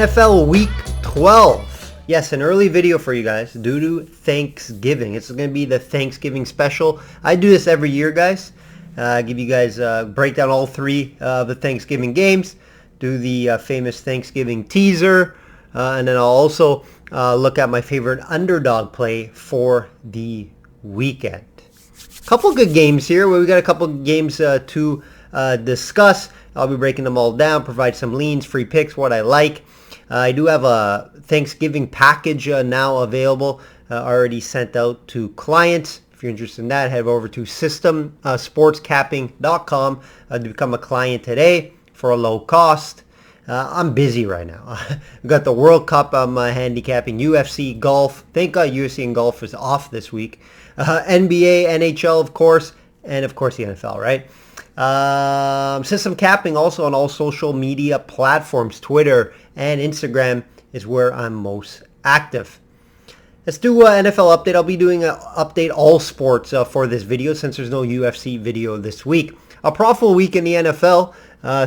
NFL Week 12. Yes, an early video for you guys due to Thanksgiving. It's going to be the Thanksgiving special. I do this every year, guys. Give you guys break down all three of the Thanksgiving games. Do the famous Thanksgiving teaser. And then I'll also look at my favorite underdog play for the weekend. Couple good games here. We got a couple games to discuss. I'll be breaking them all down, provide some leans, free picks, what I like. I do have a Thanksgiving package now available, already sent out to clients. If you're interested in that, head over to systemsportscapping.com to become a client today for a low cost. I'm busy right now. We've got the World Cup I'm handicapping, UFC, golf. Thank God UFC and golf is off this week. NBA, NHL, of course, and of course the NFL, right? System capping also on all social media platforms. Twitter and Instagram is where I'm most active. Let's do an NFL update. I'll be doing an update all sports for this video since there's no UFC video this week. A profitable week in the NFL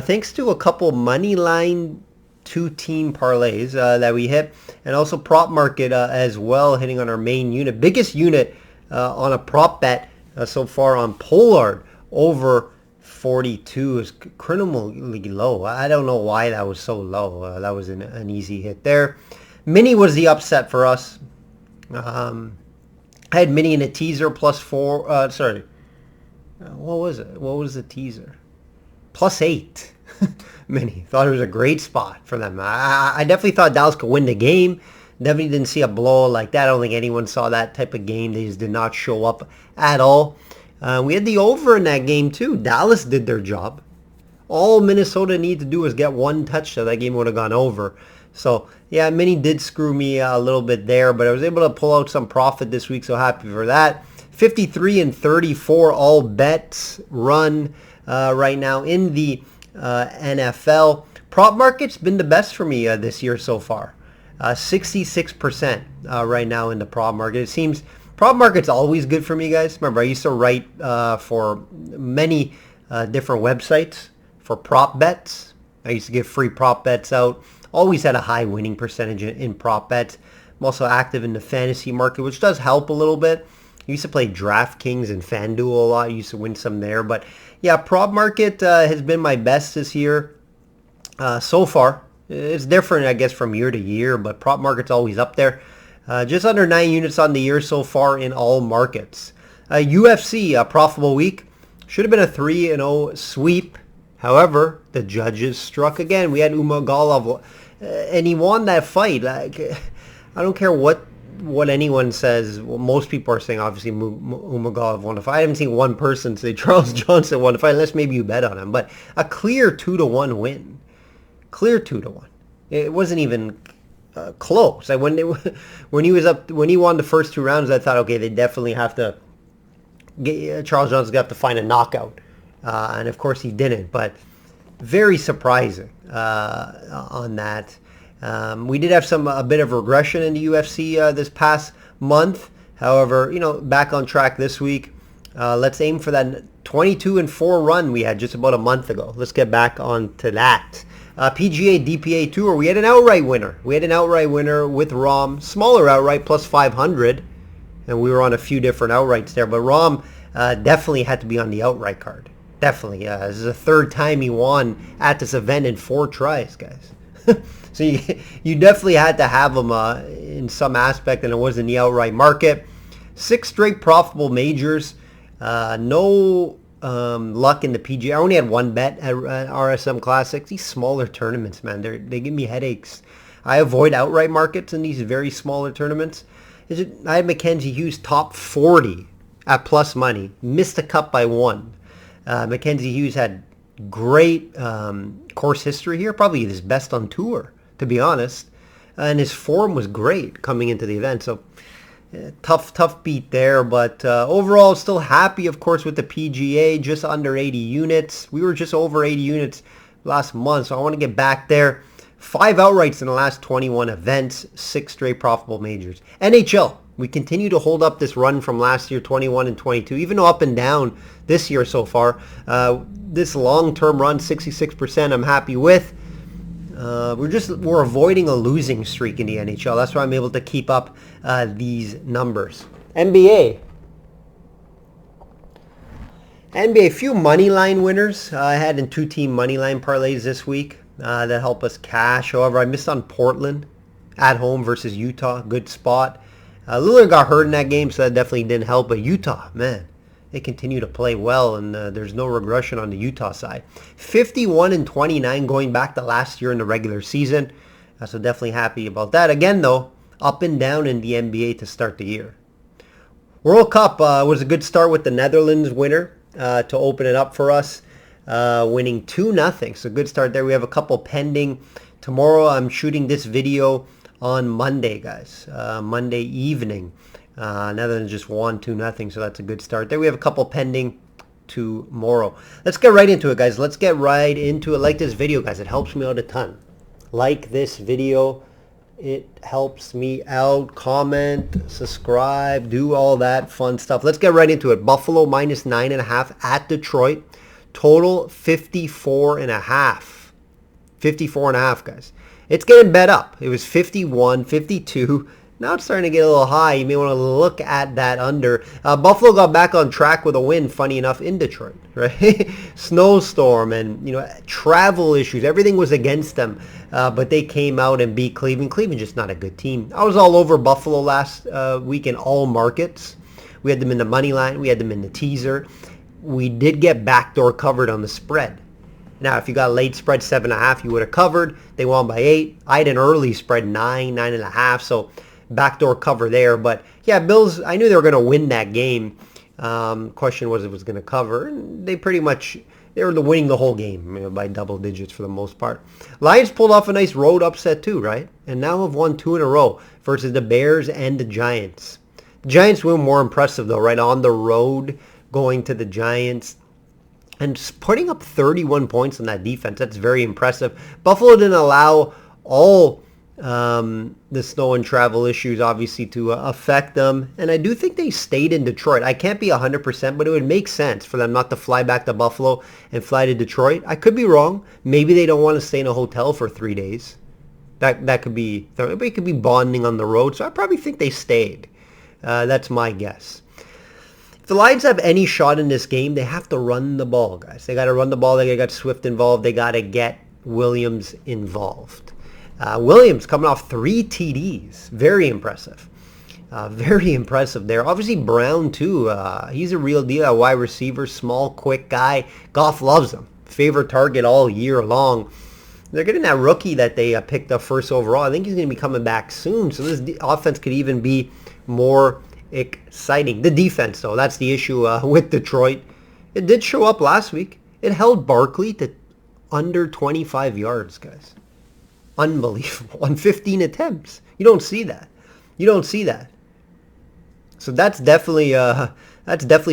thanks to a couple money line 2-team parlays that we hit, and also prop market as well, hitting on our main unit. Biggest unit on a prop bet so far on Pollard over 42 is criminally low. I don't know why that was so low. That was an easy hit there. Mini was the upset for us. I had Mini in a teaser +4. What was it? What was the teaser? +8. Mini. Thought it was a great spot for them. I definitely thought Dallas could win the game. Definitely didn't see a blow like that. I don't think anyone saw that type of game. They just did not show up at all. We had the over in that game too. Dallas did their job. All Minnesota needed to do was get one touchdown. That game would have gone over. So, yeah, Mini did screw me a little bit there, but I was able to pull out some profit this week, so happy for that. 53-34 all bets run right now in the NFL. Prop market's been the best for me this year so far. 66% right now in the prop market. It seems prop market's always good for me, guys. Remember, I used to write for many different websites for prop bets. I used to give free prop bets out. Always had a high winning percentage in prop bets. I'm also active in the fantasy market, which does help a little bit. I used to play DraftKings and FanDuel a lot. I used to win some there. But yeah, prop market has been my best this year so far. It's different, I guess, from year to year, but prop market's always up there. Just under 9 units on the year so far in all markets. UFC, a profitable week. Should have been a 3-0 sweep. However, the judges struck again. We had Umagolov, and he won that fight. Like, I don't care what anyone says. Well, most people are saying, obviously, Umagolov won the fight. I haven't seen one person say Charles Johnson won the fight, unless maybe you bet on him. But a clear 2-1 win. Clear 2-1. It wasn't even close. Like when he won the first 2 rounds, I thought, okay, they definitely have to get Charles Johnson's got to find a knockout, and of course he didn't. But very surprising on that. We did have a bit of regression in the UFC this past month. However, back on track this week. Let's aim for that 22-4 run we had just about a month ago. Let's get back on to that. PGA DPA Tour, we had an outright winner. We had an outright winner with Rom, smaller outright, +500. And we were on a few different outrights there. But Rom definitely had to be on the outright card. Definitely. This is the third time he won at this event in 4 tries, guys. So you definitely had to have him in some aspect, and it was in the outright market. 6 straight profitable majors. No luck in the PGA. I only had one bet at RSM Classics. These smaller tournaments, man, they give me headaches. I avoid outright markets in these very smaller tournaments. I had Mackenzie Hughes top 40 at plus money. Missed the cut by 1. Mackenzie Hughes had great course history here. Probably his best on tour, to be honest. And his form was great coming into the event. So tough beat there, but overall still happy, of course, with the PGA. Just under 80 units. We were just over 80 units last month, so I want to get back there. 5 outrights in the last 21 events, 6 straight profitable majors. NHL, we continue to hold up this run from last year, 21 and 22, even though up and down this year so far. This long-term run, 66%, I'm happy with. We're avoiding a losing streak in the NHL. That's why I'm able to keep up these numbers. NBA. A few money line winners. I had in 2-team money line parlays this week that help us cash. However, I missed on Portland at home versus Utah. Good spot. Lillard got hurt in that game, so that definitely didn't help. But Utah, man, they continue to play well, and there's no regression on the Utah side. 51-29 going back to last year in the regular season. So definitely happy about that. Again, though, up and down in the NBA to start the year. World Cup was a good start with the Netherlands winner to open it up for us, winning 2-0. So good start there. We have a couple pending. Tomorrow I'm shooting this video on Monday, guys. Monday evening. Netherlands just won 2-0, so that's a good start there. We have a couple pending tomorrow. Let's get right into it, guys. Let's get right into it. Like this video, guys. It helps me out a ton. Like this video. It helps me out. Comment, subscribe, do all that fun stuff. Let's get right into it. Buffalo minus 9.5 at Detroit. Total 54.5. 54.5, guys. It's getting bet up. It was 51, 52. Now it's starting to get a little high. You may want to look at that under. Buffalo got back on track with a win, funny enough, in Detroit, right? Snowstorm and, travel issues. Everything was against them. But they came out and beat Cleveland. Cleveland just not a good team. I was all over Buffalo last week in all markets. We had them in the money line. We had them in the teaser. We did get backdoor covered on the spread. Now, if you got late spread 7.5, you would have covered. They won by 8. I had an early spread 9.5. So backdoor cover there. But yeah, Bills, I knew they were going to win that game. Question was if it was going to cover. And they were winning the whole game by double digits for the most part. Lions pulled off a nice road upset too, right? And now have won 2 in a row versus the Bears and the Giants. The Giants were more impressive though, right? On the road, going to the Giants. And just putting up 31 points on that defense. That's very impressive. Buffalo didn't allow all the snow and travel issues, obviously, to affect them. And I do think they stayed in Detroit. I can't be 100%, but it would make sense for them not to fly back to Buffalo and fly to Detroit. I could be wrong. Maybe they don't want to stay in a hotel for 3 days. That could be, everybody could be bonding on the road. So I probably think they stayed. That's my guess. If the Lions have any shot in this game, they have to run the ball, guys. They got to run the ball. They got to get Swift involved. They got to get Williams involved. Williams coming off 3 TDs. Very impressive. Very impressive there. Obviously, Brown, too. He's a real deal. A wide receiver, small, quick guy. Goff loves him. Favorite target all year long. They're getting that rookie that they picked up first overall. I think he's going to be coming back soon. So this offense could even be more exciting. The defense, though, that's the issue with Detroit. It did show up last week. It held Barkley to under 25 yards, guys. Unbelievable. On 15 attempts. You don't see that. So that's definitely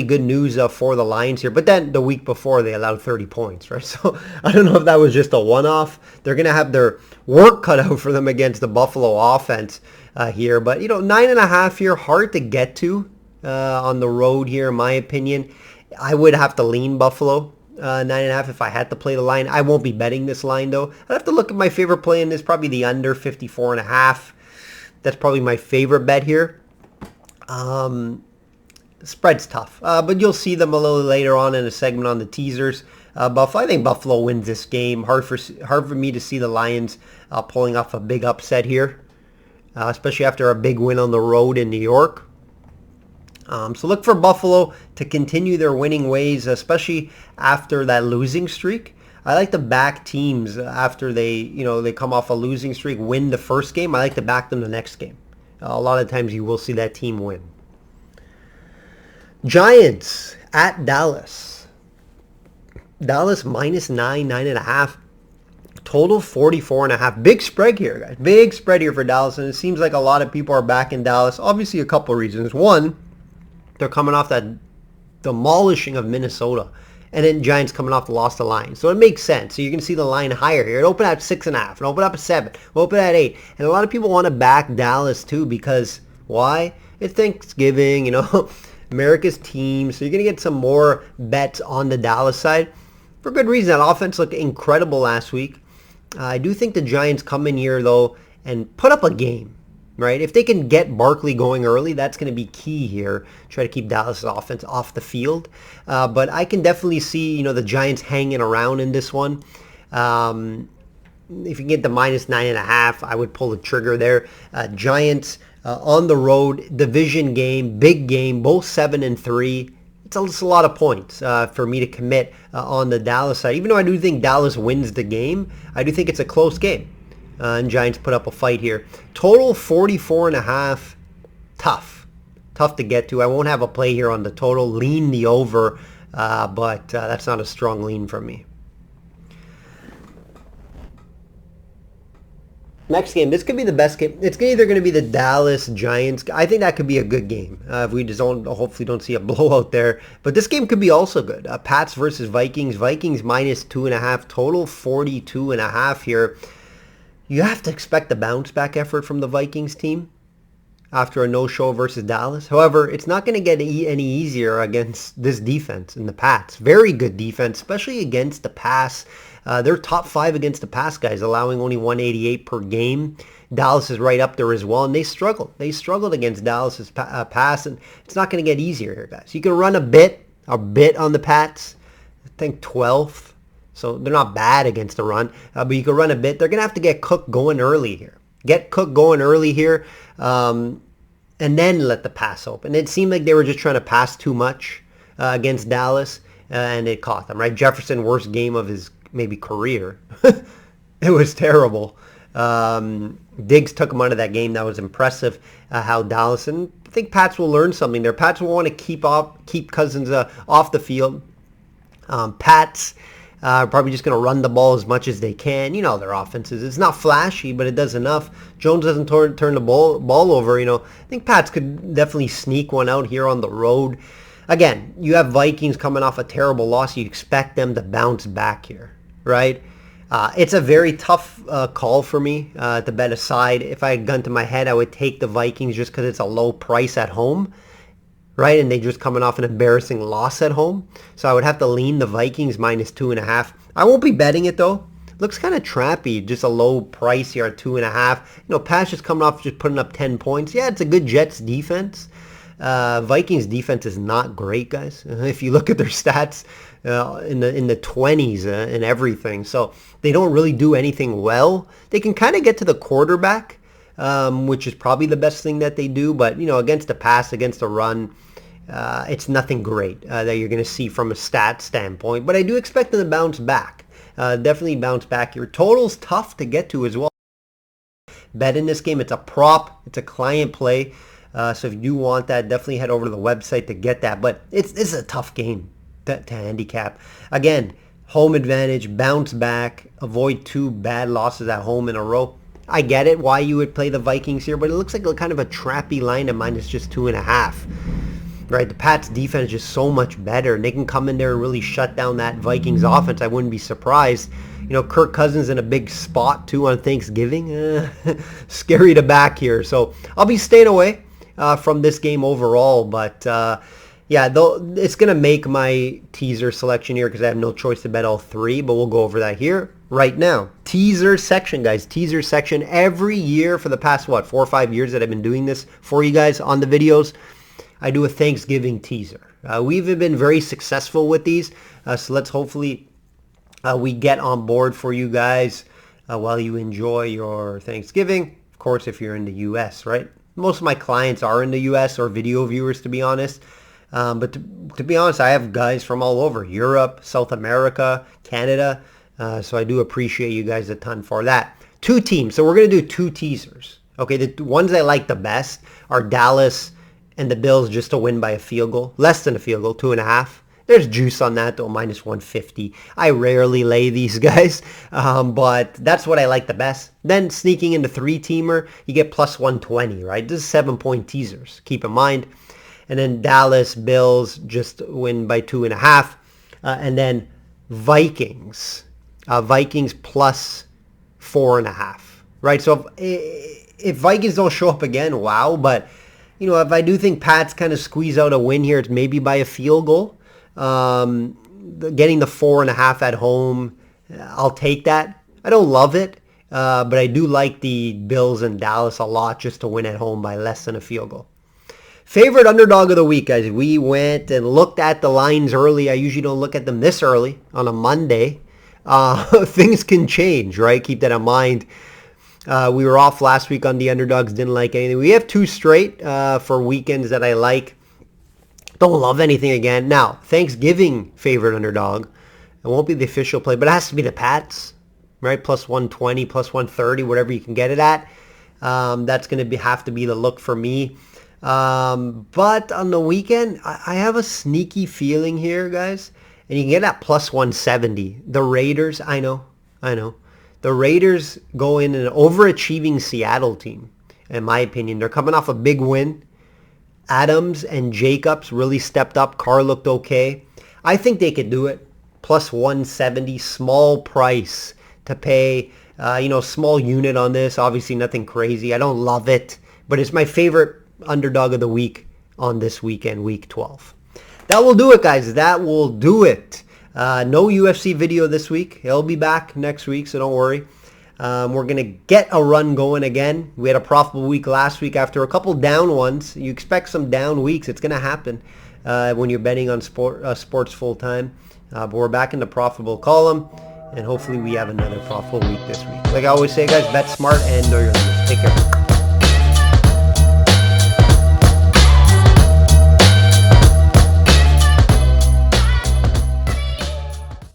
good news for the Lions here. But then the week before they allowed 30 points, right? So I don't know if that was just a one-off. They're going to have their work cut out for them against the Buffalo offense here. But, 9.5 here, hard to get to on the road here, in my opinion. I would have to lean Buffalo. 9.5 if I had to play the line. I won't be betting this line though. I'd have to look at my favorite play in this, probably the under 54.5. That's probably my favorite bet here. Spread's tough, but you'll see them a little later on in a segment on the teasers. Buffalo, I think Buffalo wins this game. Hard for me to see the Lions pulling off a big upset here, especially after a big win on the road in New York. So look for Buffalo to continue their winning ways, especially after that losing streak. I like to back teams after they come off a losing streak, win the first game. I like to back them the next game. A lot of times you will see that team win. Giants at Dallas. Dallas minus 9.5. Total 44.5. Big spread here, guys. Big spread here for Dallas, and it seems like a lot of people are back in Dallas. Obviously, a couple of reasons. One, they're coming off that demolishing of Minnesota. And then Giants coming off the loss to Lions. So it makes sense. So you can see the line higher here. It opened at 6.5. It opened up at 7. It opened at 8. And a lot of people want to back Dallas too because why? It's Thanksgiving, America's team. So you're going to get some more bets on the Dallas side. For good reason. That offense looked incredible last week. I do think the Giants come in here, though, and put up a game, right? If they can get Barkley going early, that's going to be key here. Try to keep Dallas' offense off the field. But I can definitely see, the Giants hanging around in this one. If you can get the -9.5, I would pull the trigger there. Giants on the road, division game, big game, both 7-3. It's a lot of points for me to commit on the Dallas side. Even though I do think Dallas wins the game, I do think it's a close game. And Giants put up a fight here. Total 44.5. Tough to get to. I won't have a play here on the total. Lean the over, but that's not a strong lean from me. Next game, this could be the best game. It's either going to be the Dallas Giants. I think that could be a good game. If we just hopefully don't see a blowout there. But this game could be also good. Pats versus Vikings. Vikings -2.5. Total 42.5 here. You have to expect a bounce back effort from the Vikings team after a no-show versus Dallas. However, it's not going to get any easier against this defense in the Pats. Very good defense, especially against the pass. They're top 5 against the pass, guys, allowing only 188 per game. Dallas is right up there as well, and they struggled. They struggled against Dallas's pass, and it's not going to get easier here, guys. You can run a bit on the Pats. I think 12th, so they're not bad against the run, but you can run a bit. They're going to have to get Cook going early here. And then let the pass open. It seemed like they were just trying to pass too much against Dallas, and it caught them, right? Jefferson, worst game of his maybe career. It was terrible. Diggs took him out of that game. That was impressive how Dallas, and I think Pats will learn something there. Pats will want to keep Cousins off the field. Pats probably just going to run the ball as much as they can. You know their offenses. It's not flashy, but it does enough. Jones doesn't turn the ball over. I think Pats could definitely sneak one out here on the road. Again, you have Vikings coming off a terrible loss. You expect them to bounce back here, right? It's a very tough call for me to bet a side. If I had gun to my head, I would take the Vikings just because it's a low price at home, right? And they just coming off an embarrassing loss at home. So I would have to lean the Vikings -2.5. I won't be betting it, though. Looks kind of trappy, just a low price here at 2.5. Pats just coming off just putting up 10 points. Yeah, it's a good Jets defense. Vikings defense is not great, guys. If you look at their stats in the 20s and everything, so they don't really do anything well. They can kind of get to the quarterback, which is probably the best thing that they do. But against the pass, against the run, it's nothing great that you're going to see from a stat standpoint. But I do expect them to bounce back. Definitely bounce back. Your total's tough to get to as well. Bet in this game. It's a prop. It's a client play. So if you do want that, definitely head over to the website to get that. But it's a tough game to handicap. Again, home advantage, bounce back, avoid 2 bad losses at home in a row. I get it why you would play the Vikings here, but it looks like a kind of a trappy line of minus just 2.5. Right, the Pats defense is just so much better, and they can come in there and really shut down that Vikings offense. I wouldn't be surprised. Kirk Cousins in a big spot too on Thanksgiving. Scary to back here. So I'll be staying away from this game overall, but yeah, though it's going to make my teaser selection here because I have no choice to bet all 3, but we'll go over that here right now. Teaser section, guys. Teaser section every year for the past, 4 or 5 years that I've been doing this for you guys on the videos. I do a Thanksgiving teaser. We've been very successful with these, so let's hopefully we get on board for you guys while you enjoy your Thanksgiving. Of course, if you're in the U.S., right? Most of my clients are in the U.S. or video viewers, to be honest. But to be honest, I have guys from all over, Europe, South America, Canada. So I do appreciate you guys a ton for that. 2 teams. So we're going to do 2 teasers. Okay, the ones I like the best are Dallas and the Bills just to win by a field goal. Less than a field goal, 2.5. There's juice on that, though, -150. I rarely lay these guys, but that's what I like the best. Then sneaking into 3-teamer, you get +120, right? This is 7-point teasers, keep in mind. And then Dallas, Bills, just win by 2.5. And then Vikings. Vikings +4.5, right? So if Vikings don't show up again, wow. But, if I do think Pats kind of squeeze out a win here, it's maybe by a field goal. Getting the 4.5 at home, I'll take that. I don't love it, but I do like the Bills and Dallas a lot just to win at home by less than a field goal. Favorite underdog of the week, guys. We went and looked at the lines early. I usually don't look at them this early on a Monday. Things can change, right? Keep that in mind. We were off last week on the underdogs. Didn't like anything. We have 2 straight for weekends that I like. Don't love anything again. Now, Thanksgiving favorite underdog. It won't be the official play, but it has to be the Pats, right? Plus 120, plus 130, whatever you can get it at. That's going to have to be the look for me. But on the weekend, I have a sneaky feeling here, guys. And you can get that plus 170. The Raiders, I know. The Raiders go in an overachieving Seattle team, in my opinion. They're coming off a big win. Adams and Jacobs really stepped up. Carr looked okay. I think they could do it. Plus 170, small price to pay. Small unit on this. Obviously nothing crazy. I don't love it, but it's my favorite underdog of the week on this weekend, week 12. That will do it, guys. That will do it. No UFC video this week. It'll be back next week, so don't worry. We're going to get a run going again. We had a profitable week last week after a couple down ones. You expect some down weeks. It's going to happen when you're betting on sports full-time. But we're back in the profitable column, and hopefully we have another profitable week this week. Like I always say, guys, bet smart and know your limits. Take care.